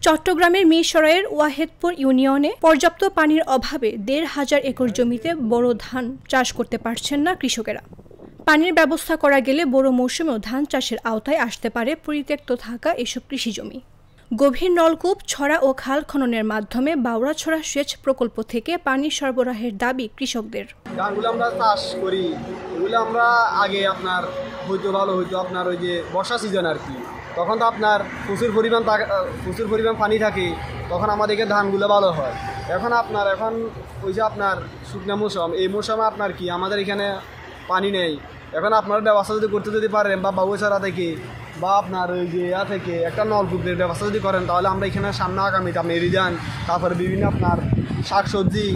চট্টগ্রামের মিরসরাইয়ের ওয়াহেদপুর ইউনিয়নে পর্যাপ্ত পানির অভাবে ১৫০০ একর জমিতে বোরো ধান চাষ করতে পারছেন না কৃষকেরা। পানির ব্যবস্থা করা গেলে বোরো মৌসুমেও ধান চাষের আওতায় আসতে পারে পরিত্যক্ত থাকা এসব কৃষিজমি। গভীর নলকূপ, ছড়া ও খাল খননের মাধ্যমে বাউড়াছড়া সেচ প্রকল্প থেকে পানি সরবরাহের দাবি কৃষকদের। ধানগুলো আমরা চাষ করি, এগুলো আমরা আগে আপনার হয়তো ভালো হইতো আপনার ওই যে বর্ষা সিজন আর কি, তখন তো আপনার প্রচুর পরিমাণ পানি থাকে, তখন আমাদের ধানগুলো ভালো হয়। এখন ওই যে আপনার শুকনা মৌসুম, এই মৌসুমে আপনার কি আমাদের এখানে পানি নেই। এখন আপনারা ব্যবস্থা যদি করতে পারেন বা বাবুছড়া থেকে বা আপনার ওই যে থেকে একটা নলকূপের ব্যবস্থা যদি করেন, তাহলে আমরা এখানে সামনে আগামীতে আপনি এরিজান, তারপরে বিভিন্ন আপনার শাকসবজি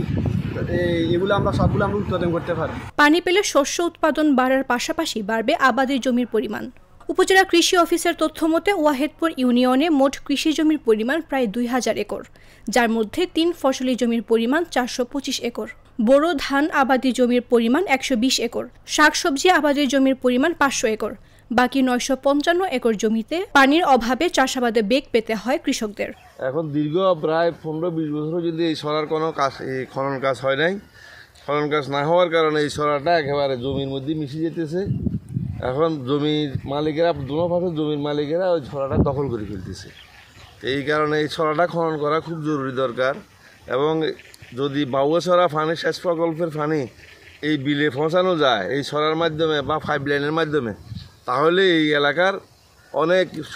এগুলো সবগুলো আমরা উৎপাদন করতে পারি। পানি পেলে শস্য উৎপাদন বাড়ার পাশাপাশি বাড়বে আবাদি জমির পরিমাণ। উপজেলা কৃষি অফিসের তথ্যমতে ওয়াহেদপুর ইউনিয়নে মোট কৃষি জমির পরিমাণ প্রায় ২০০০ একর, যার মধ্যে ৩ ফসলি জমির পরিমাণ ৪২৫ একর, বোরো ধান আবাদি জমির পরিমাণ ১২০ একর, শাকসবজি আবাদি জমির পরিমাণ ৫০০ একর। বাকি ৯৫৫ একর জমিতে পানির অভাবে চাষাবাদে বেগ পেতে হয় কৃষকদের। এখন দীর্ঘ প্রায় ১৫-২০ বছর যদি এই সরার কোনো কাজ খনন কাজ হয় নাই, খনন কাজ না হওয়ার কারণে এই সরাটা একেবারে জমির মধ্যে মিশে যেতেছে। এখন জমির মালিকেরা, দুনো পাশে জমির মালিকেরা ওই ছড়াটা দখল করে ফেলতেছে। এই কারণে এই ছড়াটা খনন করা খুব জরুরি দরকার। এবং যদি বাউছড়া পানি সেচ প্রকল্পের পানি এই বিলে পৌঁছানো যায় এই ছড়ার মাধ্যমে বা পাইপ লাইনের মাধ্যমে, তাহলে এই এলাকার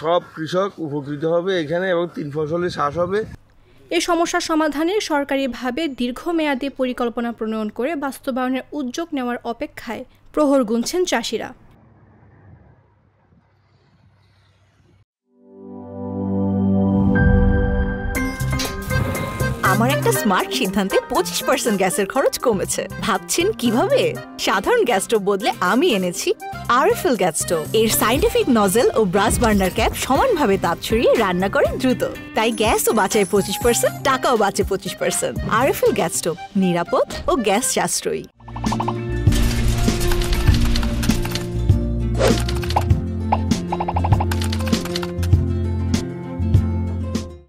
সব কৃষক উপকৃত হবে এখানে এবং ৩ ফসলি চাষ হবে। এই সমস্যা সমাধানে সরকারিভাবে দীর্ঘমেয়াদী পরিকল্পনা প্রণয়ন করে বাস্তবায়নের উদ্যোগ নেওয়ার অপেক্ষায় প্রহর গুনছেন চাষিরা। আমার একটা স্মার্ট সিদ্ধান্তে 25% গ্যাসের খরচ কমেছে। ভাবছেন কিভাবে? সাধারণ গ্যাস স্টোভ বদলে আমি এনেছি আরএফএল গ্যাস স্টোভ। এর সাইন্টিফিক নজল ও ব্রাস বার্নার ক্যাপ সমানভাবে তাপ ছড়িয়ে রান্না করে দ্রুত, তাই গ্যাসও বাঁচায় 25%, টাকাও বাঁচে 25%। আরএফএল গ্যাস স্টোভ নিরাপদ ও গ্যাস সাশ্রয়ী।